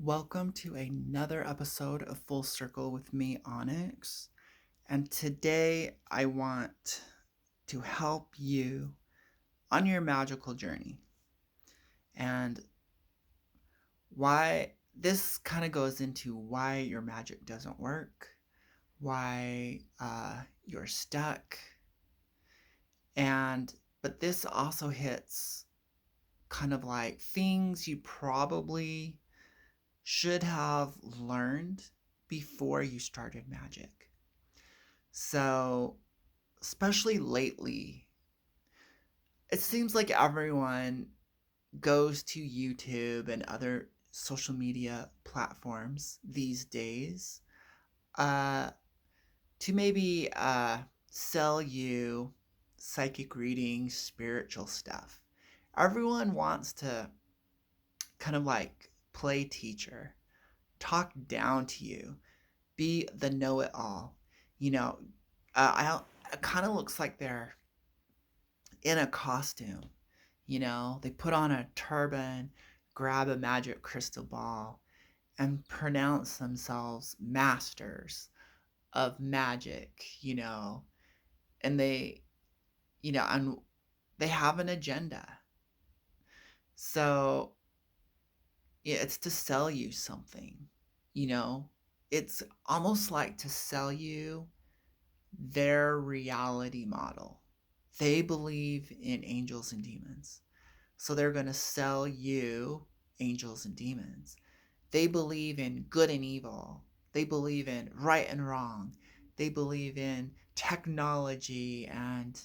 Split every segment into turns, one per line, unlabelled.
Welcome to another episode of Full Circle with me, Onyx. And today I want to help you on your magical journey. And why this kind of goes into why your magic doesn't work, why you're stuck. But this also hits kind of like things you probably should have learned before you started magic. So, especially lately, it seems like everyone goes to YouTube and other social media platforms these days uh, to maybe sell you psychic readings, spiritual stuff. Everyone wants to kind of like play teacher, talk down to you, be the know-it-all. You know, it kind of looks like they're in a costume. They put on a turban, grab a magic crystal ball, and pronounce themselves masters of magic, and and they have an agenda. So, yeah, it's to sell you something, you know? It's almost like to sell you their reality model. They believe in angels and demons. So they're going to sell you angels and demons. They believe in good and evil. They believe in right and wrong. They believe in technology and,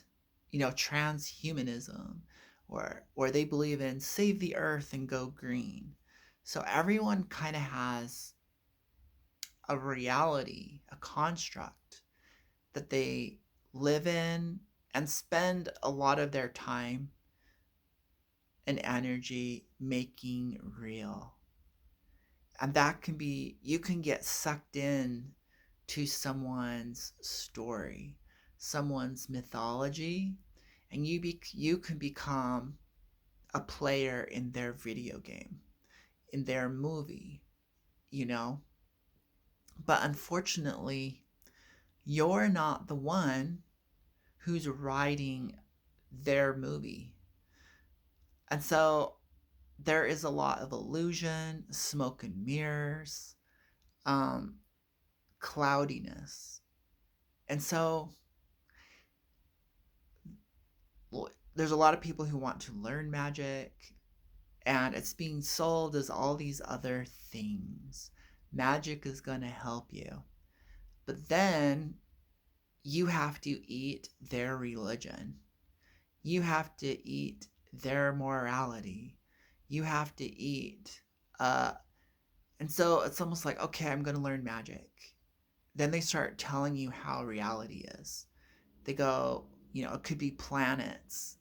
transhumanism, or they believe in save the earth and go green. So everyone kind of has a reality, a construct that they live in and spend a lot of their time and energy making real. And that can be, you can get sucked in to someone's story, someone's mythology, and you can become a player in their video game, in their movie, you know? But unfortunately, you're not the one who's writing their movie. And so there is a lot of illusion, smoke and mirrors, um, cloudiness. And so there's a lot of people who want to learn magic, and it's being sold as all these other things. Magic is going to help you. But then you have to eat their religion. You have to eat their morality. You have to eat. And so it's almost like, okay, I'm going to learn magic. Then they start telling you how reality is. They go, it could be planets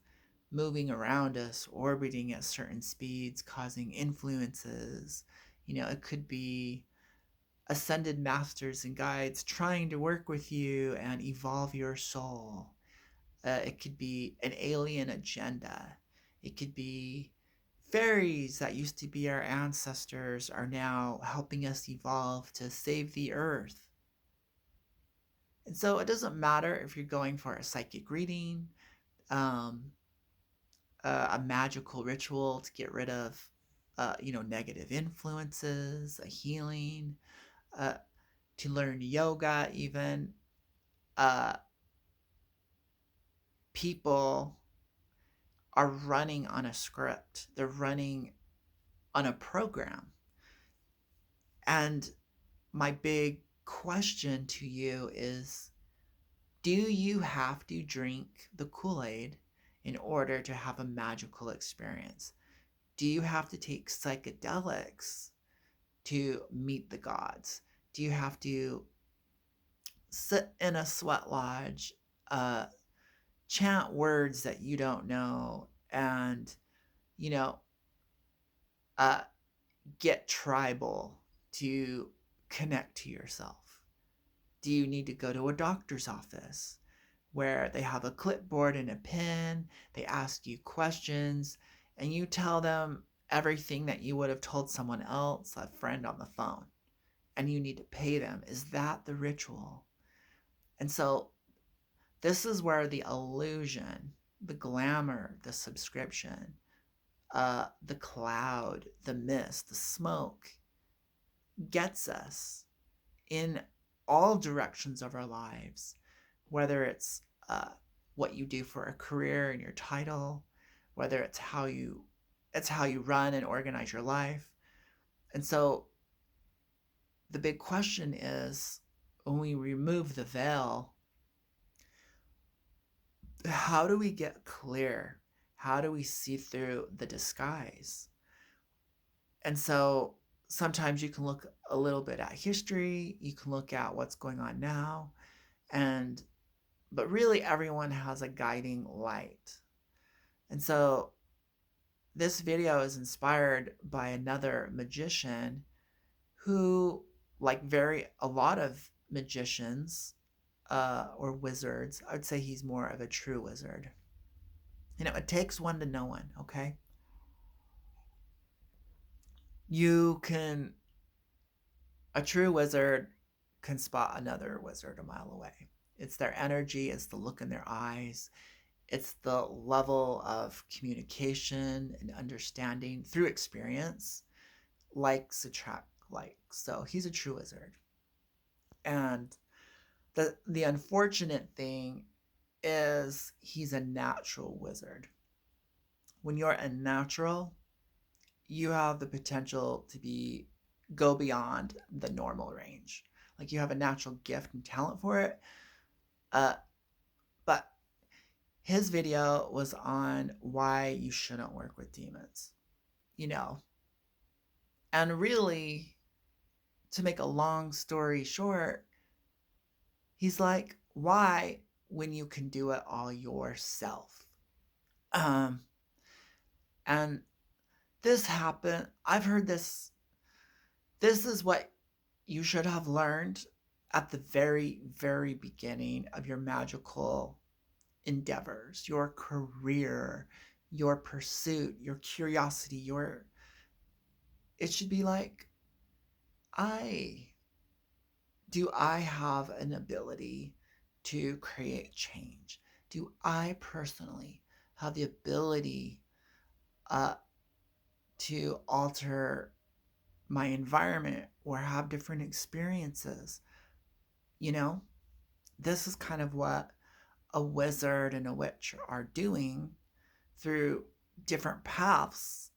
moving around us, orbiting at certain speeds, causing influences. It could be ascended masters and guides trying to work with you and evolve your soul. It could be an alien agenda. It could be fairies that used to be our ancestors are now helping us evolve to save the earth. And so it doesn't matter if you're going for a psychic reading, um, a magical ritual to get rid of, negative influences, a healing, uh, to learn yoga, even. Uh, People are running on a script. They're running on a program. And my big question to you is, do you have to drink the Kool-Aid in order to have a magical experience? Do you have to take psychedelics to meet the gods? Do you have to sit in a sweat lodge, uh, chant words that you don't know, and, you know, uh, get tribal to connect to yourself? Do you need to go to a doctor's office where they have a clipboard and a pen? They ask you questions and you tell them everything that you would have told someone else, a friend on the phone, and you need to pay them. Is that the ritual? And so this is where the illusion, the glamour, the subscription, the cloud, the mist, the smoke gets us in all directions of our lives, whether it's what you do for a career and your title, whether it's how you run and organize your life. And so the big question is, when we remove the veil, how do we get clear? How do we see through the disguise? And so sometimes you can look a little bit at history, you can look at what's going on now, and but really everyone has a guiding light. And so this video is inspired by another magician who, like a lot of magicians or wizards, I would say he's more of a true wizard. It takes one to know one, okay? A true wizard can spot another wizard a mile away. It's their energy, it's the look in their eyes, it's the level of communication and understanding through experience. Likes attract likes. So he's a true wizard. And the unfortunate thing is he's a natural wizard. When you're a natural, you have the potential to go beyond the normal range. Like, you have a natural gift and talent for it. But his video was on why you shouldn't work with demons. And really, to make a long story short, he's like, why, when you can do it all yourself? And this happened. I've heard this. This is what you should have learned at the very, very beginning of your magical endeavors, your career, your pursuit, your curiosity, it should be like, do I have an ability to create change? Do I personally have the ability to alter my environment or have different experiences? This is kind of what a wizard and a witch are doing through different paths.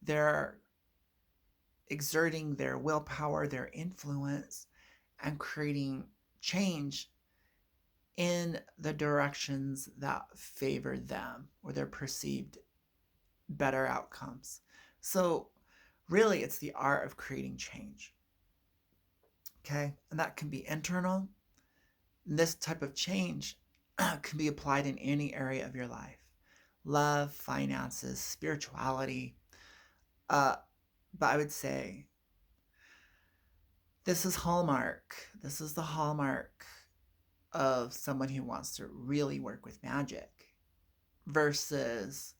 They're exerting their willpower, their influence, and creating change in the directions that favor them or their perceived better outcomes. So really, it's the art of creating change. Okay? And that can be internal. This type of change can be applied in any area of your life: love, finances, spirituality. But I would say this is the hallmark of someone who wants to really work with magic versus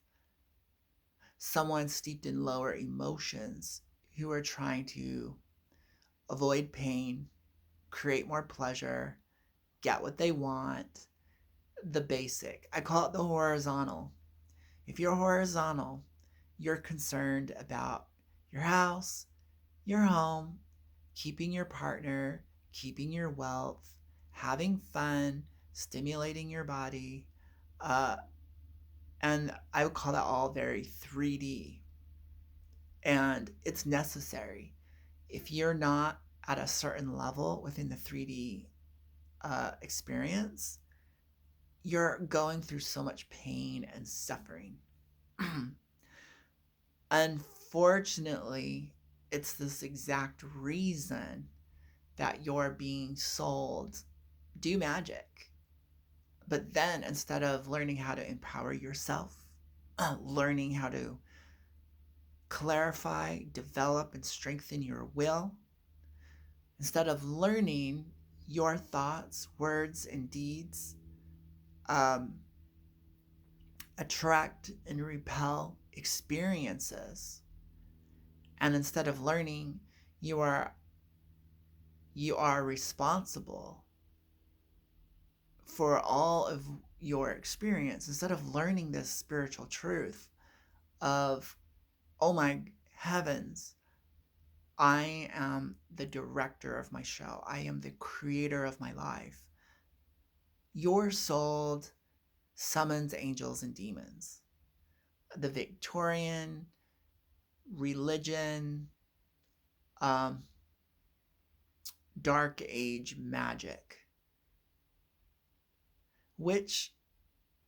someone steeped in lower emotions who are trying to avoid pain, create more pleasure, get what they want. The basic. I call it the horizontal. If you're horizontal, you're concerned about your house, your home, keeping your partner, keeping your wealth, having fun, stimulating your body. And I would call that all very 3D. And it's necessary. If you're not at a certain level within the 3D experience, you're going through so much pain and suffering. Unfortunately, it's this exact reason that you're being sold do magic. But then, instead of learning how to empower yourself, learning how to clarify, develop, and strengthen your will, instead of learning your thoughts, words, and deeds attract and repel experiences And instead of learning, you are you are responsible for all of your experience. Instead of learning this spiritual truth of, oh my heavens, I am the director of my show, I am the creator of my life. Your soul summons angels and demons. The Victorian religion, um, dark age magic, which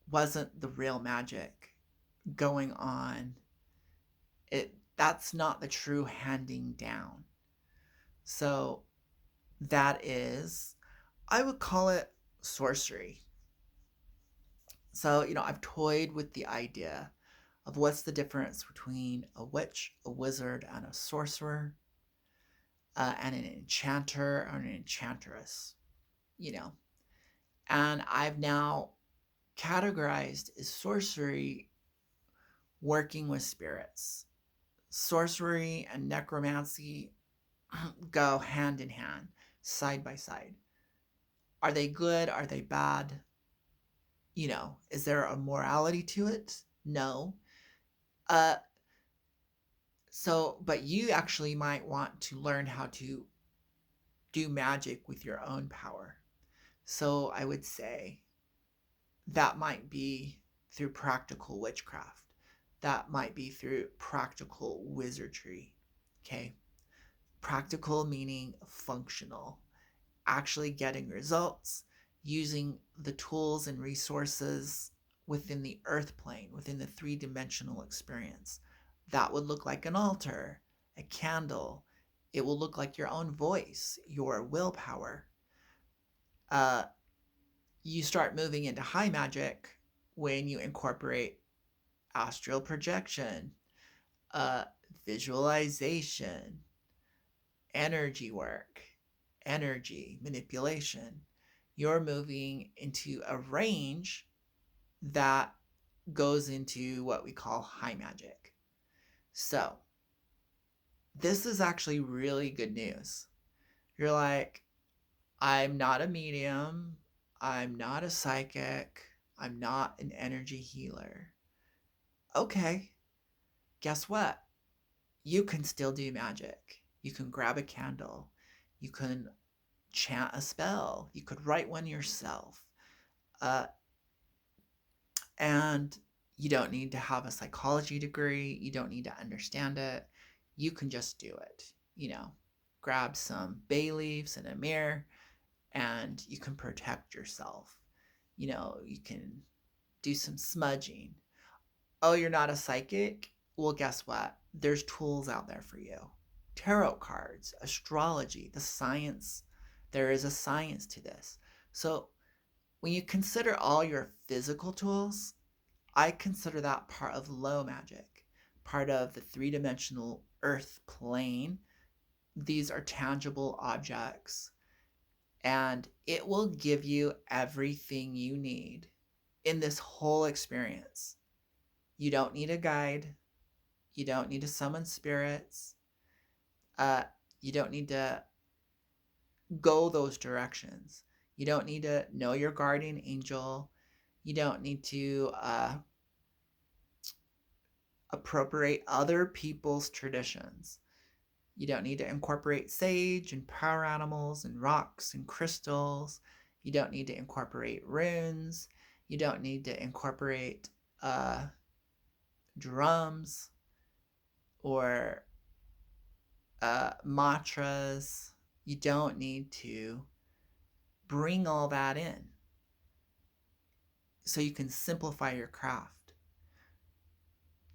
wasn't the real magic going on. That's not the true handing down. So that is, I would call it sorcery. So, I've toyed with the idea of what's the difference between a witch, a wizard, and a sorcerer, and an enchanter or an enchantress, you know. And I've now categorized as sorcery working with spirits. Sorcery and necromancy go hand in hand, side by side. Are they good? Are they bad? Is there a morality to it? No. Uh, but you actually might want to learn how to do magic with your own power. So I would say that might be through practical witchcraft. That might be through practical wizardry. Okay? Practical meaning functional. Actually getting results using the tools and resources within the earth plane, within the three-dimensional experience. That would look like an altar, a candle. It will look like your own voice, your willpower. You start moving into high magic when you incorporate astral projection, visualization, energy work, energy manipulation. You're moving into a range that goes into what we call high magic. So, this is actually really good news. You're like, I'm not a medium, I'm not a psychic, I'm not an energy healer. Okay, guess what? You can still do magic. You can grab a candle. You can chant a spell. You could write one yourself. And you don't need to have a psychology degree. You don't need to understand it. You can just do it. Grab some bay leaves and a mirror and you can protect yourself. You can do some smudging. Oh, you're not a psychic? Well, guess what? There's tools out there for you. Tarot cards, astrology, the science. There is a science to this. So when you consider all your physical tools, I consider that part of low magic, part of the three-dimensional earth plane. These are tangible objects, and it will give you everything you need in this whole experience. You don't need a guide. You don't need to summon spirits. You don't need to go those directions. You don't need to know your guardian angel. You don't need to appropriate other people's traditions. You don't need to incorporate sage and power animals and rocks and crystals. You don't need to incorporate runes. You don't need to incorporate drums or mantras. You don't need to bring all that in. So you can simplify your craft.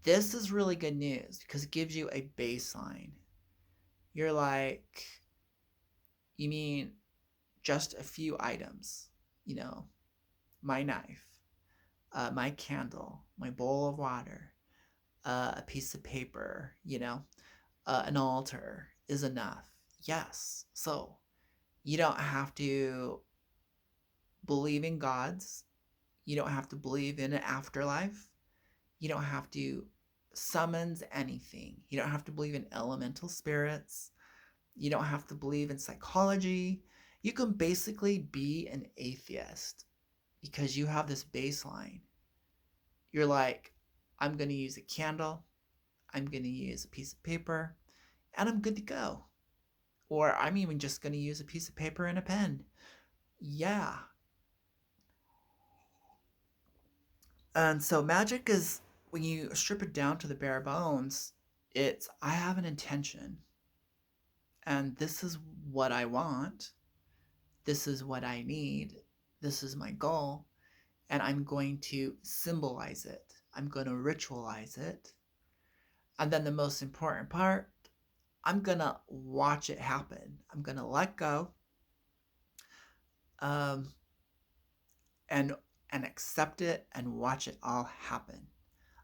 This is really good news because it gives you a baseline. You're like, you mean just a few items? My knife, my candle, my bowl of water, a piece of paper, an altar is enough. Yes. So you don't have to believe in gods. You don't have to believe in an afterlife. You don't have to summons anything. You don't have to believe in elemental spirits. You don't have to believe in psychology. You can basically be an atheist because you have this baseline. You're like, I'm going to use a candle, I'm going to use a piece of paper, and I'm good to go. Or I'm even just going to use a piece of paper and a pen. Yeah. And so magic is, when you strip it down to the bare bones, it's I have an intention, and this is what I want, this is what I need, this is my goal, and I'm going to symbolize it. I'm going to ritualize it. And then the most important part, I'm going to watch it happen. I'm going to let go um, and accept it and watch it all happen.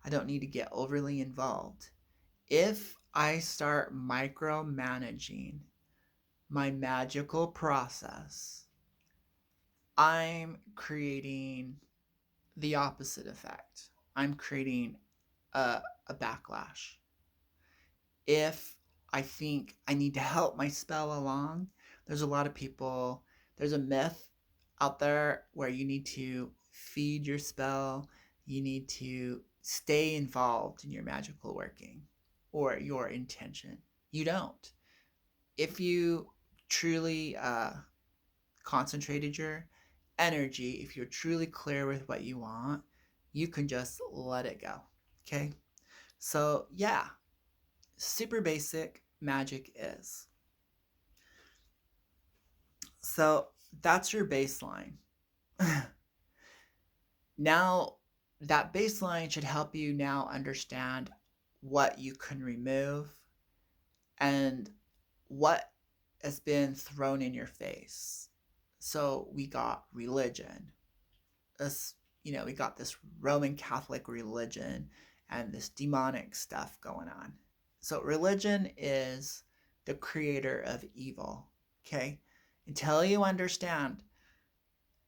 I don't need to get overly involved. If I start micromanaging my magical process, I'm creating the opposite effect. I'm creating a backlash. If I think I need to help my spell along, there's a lot of people, there's a myth out there where you need to feed your spell, you need to stay involved in your magical working or your intention. You don't. If you truly concentrated your energy, if you're truly clear with what you want, you can just let it go. Okay? So, yeah, super basic magic is. So, that's your baseline. Now, that baseline should help you now understand what you can remove and what has been thrown in your face. So, we got religion. This, we got this Roman Catholic religion and this demonic stuff going on. So religion is the creator of evil, okay? Until you understand,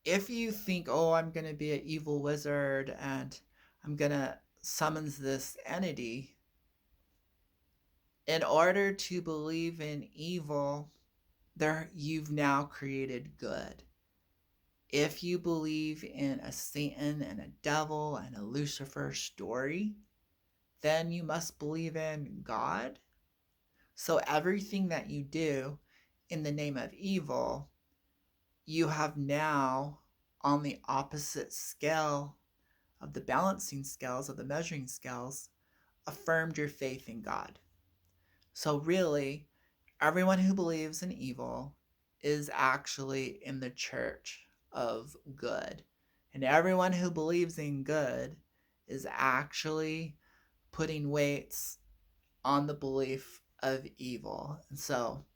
if you think, oh, I'm going to be an evil wizard and I'm going to summons this entity, in order to believe in evil, you've now created good. If you believe in a Satan and a devil and a Lucifer story, then you must believe in God. So everything that you do in the name of evil, you have now, on the opposite scale of the balancing scales, of the measuring scales, affirmed your faith in God. So really, everyone who believes in evil is actually in the church of good. And everyone who believes in good is actually putting weights on the belief of evil. And so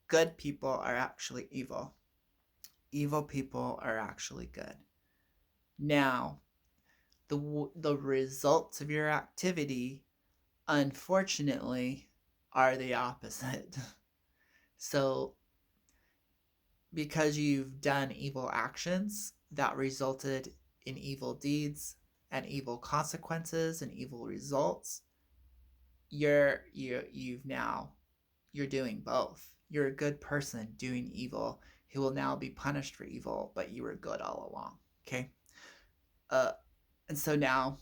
good people are actually evil. Evil people are actually good. Now, the results of your activity, unfortunately, are the opposite. So, because you've done evil actions that resulted in evil deeds and evil consequences and evil results, you're doing both. You're a good person doing evil who will now be punished for evil, but you were good all along. Okay? And so now,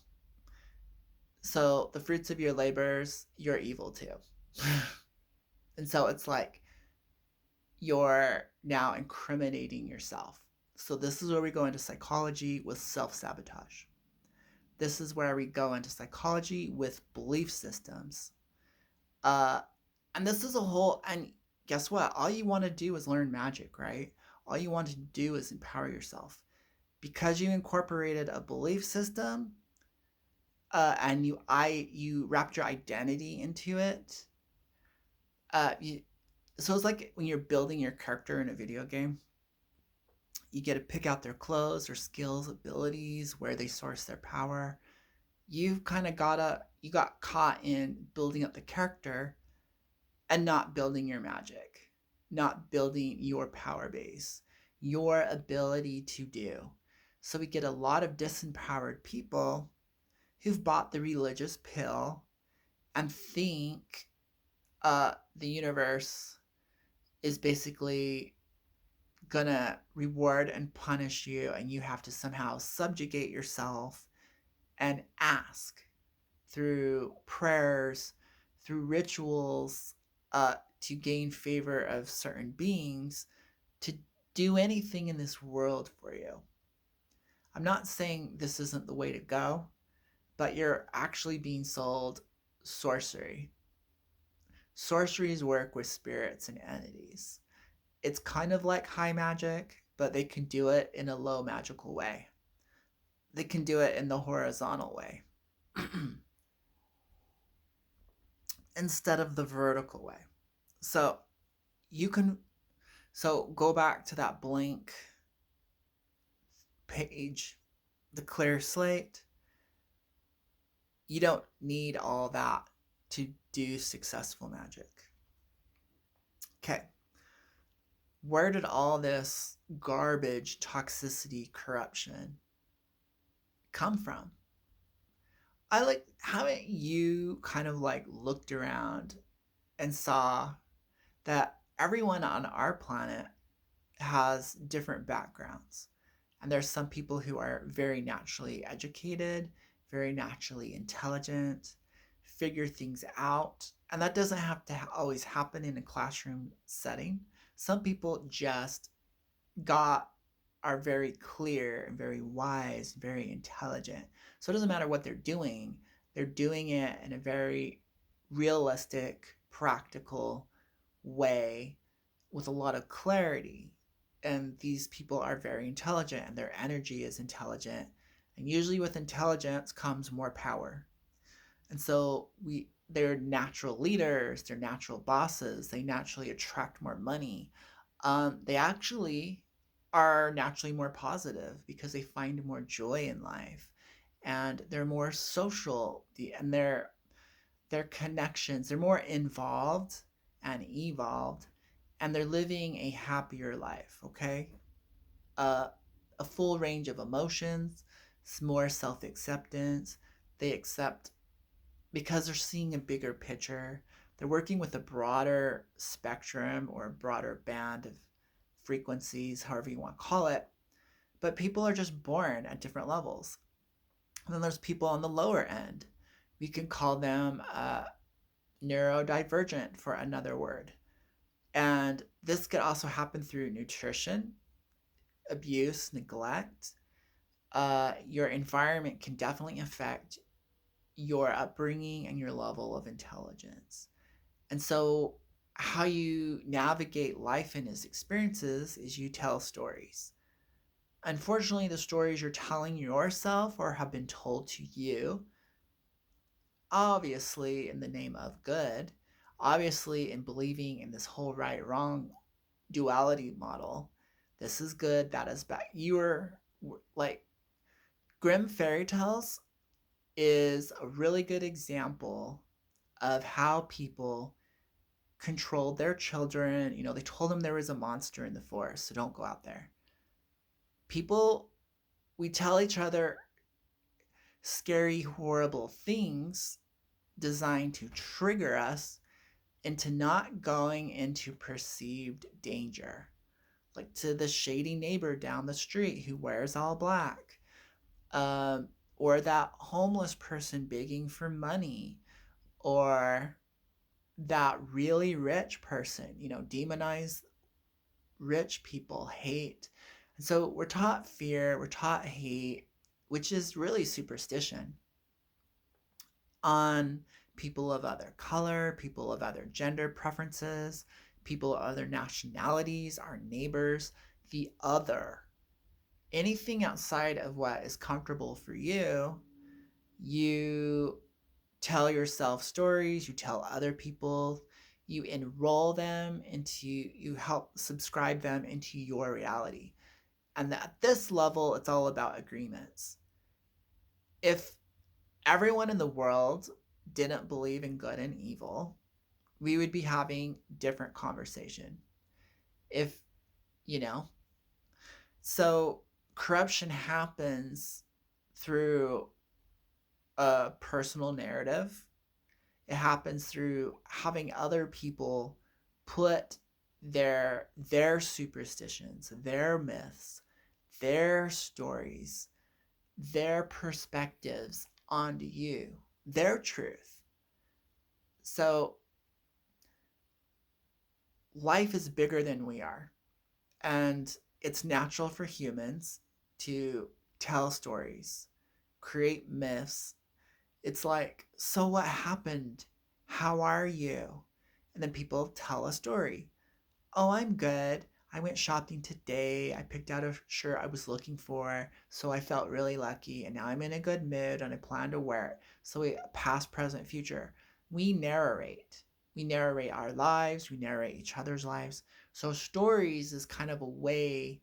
so the fruits of your labors, you're evil too. And so it's like you're now incriminating yourself. So this is where we go into psychology with self-sabotage. This is where we go into psychology with belief systems. And this is a whole, and guess what? All you want to do is learn magic, right? All you want to do is empower yourself. Because you incorporated a belief system, and you wrapped your identity into it. So it's like when you're building your character in a video game, you get to pick out their clothes, their skills, abilities, where they source their power. You got caught in building up the character and not building your magic, not building your power base, your ability to do. So we get a lot of disempowered people who've bought the religious pill and think the universe is basically gonna reward and punish you, and you have to somehow subjugate yourself and ask through prayers, through rituals, to gain favor of certain beings to do anything in this world for you. I'm not saying this isn't the way to go, but you're actually being sold sorcery. Sorceries work with spirits and entities. It's kind of like high magic, but they can do it in a low magical way. They can do it in the horizontal way instead of the vertical way. So you can go back to that blank page, the clear slate. You don't need all that to do successful magic. Okay. Where did all this garbage, toxicity, corruption come from? Haven't you kind of like looked around and saw that everyone on our planet has different backgrounds? And there's some people who are very naturally educated, very naturally intelligent, figure things out. And that doesn't have to always happen in a classroom setting. Some people just are very clear and very wise, very intelligent. So it doesn't matter what they're doing it in a very realistic, practical way with a lot of clarity. And these people are very intelligent and their energy is intelligent. And usually with intelligence comes more power. And so they're natural leaders, they're natural bosses, they naturally attract more money. They actually are naturally more positive because they find more joy in life, and they're more social, and their connections, they're more involved and evolved, and they're living a happier life. Okay, a full range of emotions, more self-acceptance. They accept because they're seeing a bigger picture. They're working with a broader spectrum or a broader band of frequencies, however you want to call it. But people are just born at different levels. And then there's people on the lower end. We can call them neurodivergent, for another word. And this could also happen through nutrition, abuse, neglect. Your environment can definitely affect your upbringing and your level of intelligence. And so, how you navigate life and its experiences is you tell stories. Unfortunately, the stories you're telling yourself or have been told to you, obviously in the name of good, obviously in believing in this whole right wrong duality model. This is good, that is bad. You're like, Grimm fairy tales is a really good example of how people controlled their children. You know, they told them there was a monster in the forest, so don't go out there. People, we tell each other scary, horrible things designed to trigger us into not going into perceived danger. Like to the shady neighbor down the street who wears all black, or that homeless person begging for money, or that really rich person. You know, demonize rich people, hate. And so we're taught fear, we're taught hate, which is really superstition on people of other color, people of other gender preferences, people of other nationalities, our neighbors, the other. Anything outside of what is comfortable for you, you tell yourself stories, you tell other people, you enroll them into, you help subscribe them into your reality. And at this level, it's all about agreements. If everyone in the world didn't believe in good and evil, we would be having different conversation. If, you know, so corruption happens through a personal narrative. It happens through having other people put their superstitions, their myths, their stories, their perspectives onto you, their truth. So life is bigger than we are. And it's natural for humans to tell stories, create myths. It's like, so what happened? How are you? And then people tell a story. Oh, I'm good. I went shopping today. I picked out a shirt I was looking for, so I felt really lucky, and now I'm in a good mood and I plan to wear it. So we past, present, future. We narrate. We narrate our lives, we narrate each other's lives. So stories is kind of a way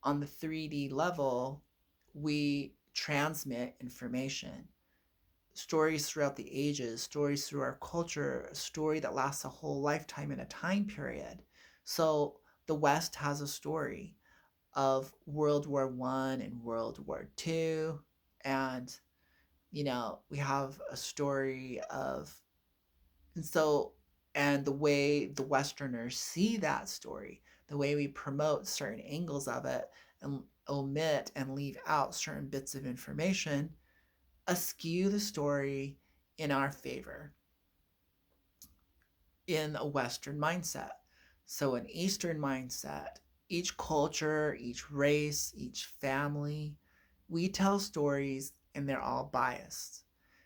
on the 3D level we transmit information. Stories throughout the ages, stories through our culture, a story that lasts a whole lifetime in a time period. So the West has a story of World War One and World War Two, and we have a story of, and so, and the way the Westerners see that story, the way we promote certain angles of it and omit and leave out certain bits of information, askew the story in our favor in a Western mindset. So, an Eastern mindset, each culture, each race, each family, we tell stories and they're all biased.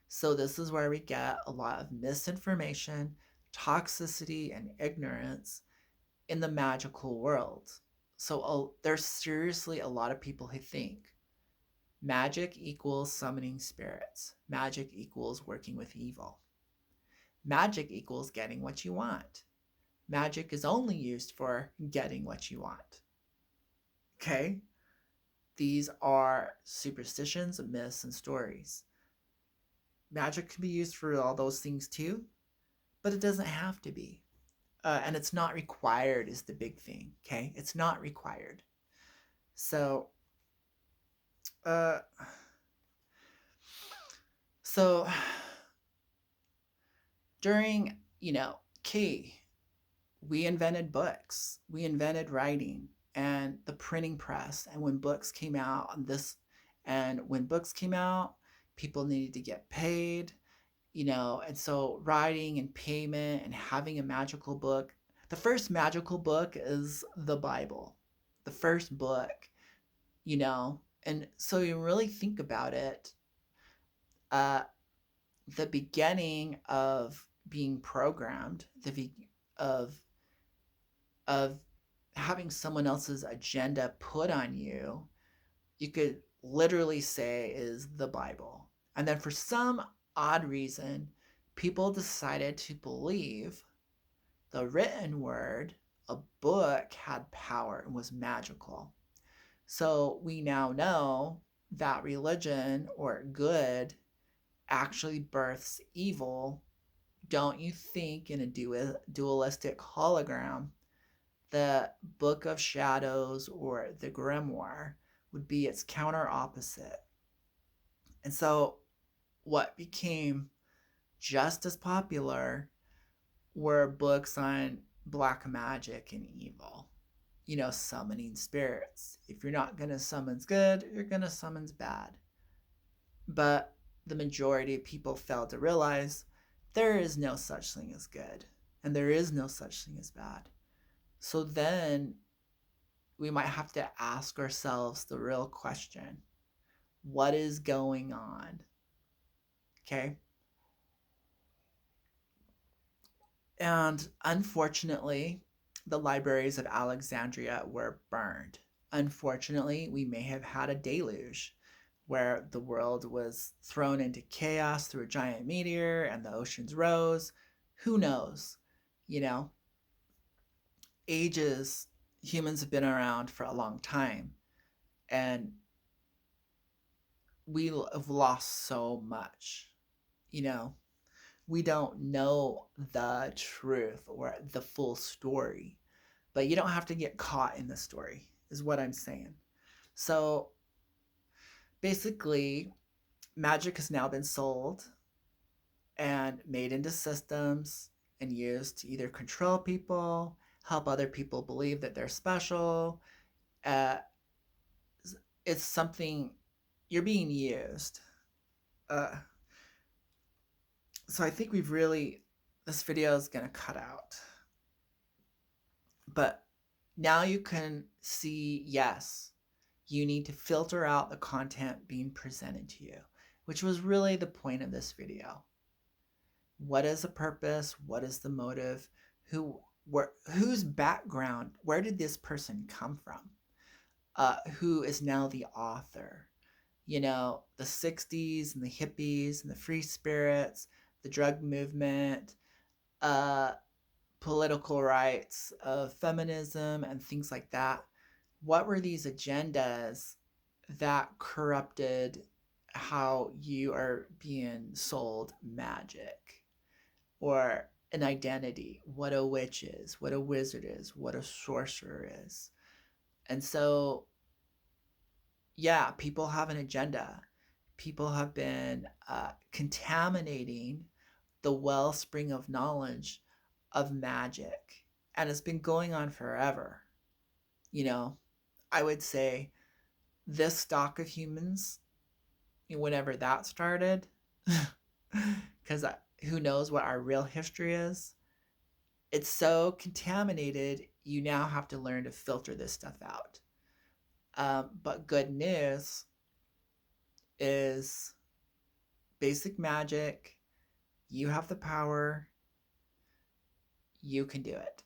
So, this is where we get a lot of misinformation, toxicity, and ignorance in the magical world. So, there's seriously a lot of people who think magic equals summoning spirits, magic equals working with evil, magic equals getting what you want. Magic is only used for getting what you want. Okay? These are superstitions, myths, and stories. Magic can be used for all those things too, but it doesn't have to be. And it's not required, is the big thing. Okay? It's not required. So, uh, so during, key, we invented books, we invented writing and the printing press. And when books came out, people needed to get paid, and so writing and payment and having a magical book. The first magical book is the Bible, the first book, and so you really think about it. Uh, the beginning of being programmed, of of having someone else's agenda put on you, you could literally say is the Bible. And then for some odd reason, people decided to believe the written word, a book, had power and was magical. So we now know that religion or good actually births evil. Don't you think in a dualistic hologram, the Book of Shadows or the Grimoire would be its counter opposite? And so, what became just as popular were books on black magic and evil, summoning spirits. If you're not going to summon good, you're going to summon bad. But the majority of people failed to realize there is no such thing as good, and there is no such thing as bad. So then we might have to ask ourselves the real question: what is going on? Okay. And unfortunately, the libraries of Alexandria were burned. Unfortunately, we may have had a deluge where the world was thrown into chaos through a giant meteor and the oceans rose. Who knows? You know, ages, humans have been around for a long time, and we have lost so much. You know, we don't know the truth or the full story, but you don't have to get caught in the story, is what I'm saying. So basically, magic has now been sold and made into systems and used to either control people, help other people believe that they're special. Uh, it's something you're being used. Uh, so I think we've really, this video is going to cut out. But now you can see, yes, you need to filter out the content being presented to you, which was really the point of this video. What is the purpose? What is the motive? Whose background? Where did this person come from? Who is now the author? You know, the 60s and the hippies and the free spirits, the drug movement, uh, political rights, of feminism, and things like that. What were these agendas that corrupted how you are being sold magic or an identity? What a witch is, what a wizard is, what a sorcerer is. And so, yeah, people have an agenda. People have been contaminating the wellspring of knowledge of magic. And it's been going on forever. You know, I would say this stock of humans, whenever that started, because who knows what our real history is, it's so contaminated, you now have to learn to filter this stuff out. But good news is basic magic. You have the power. You can do it.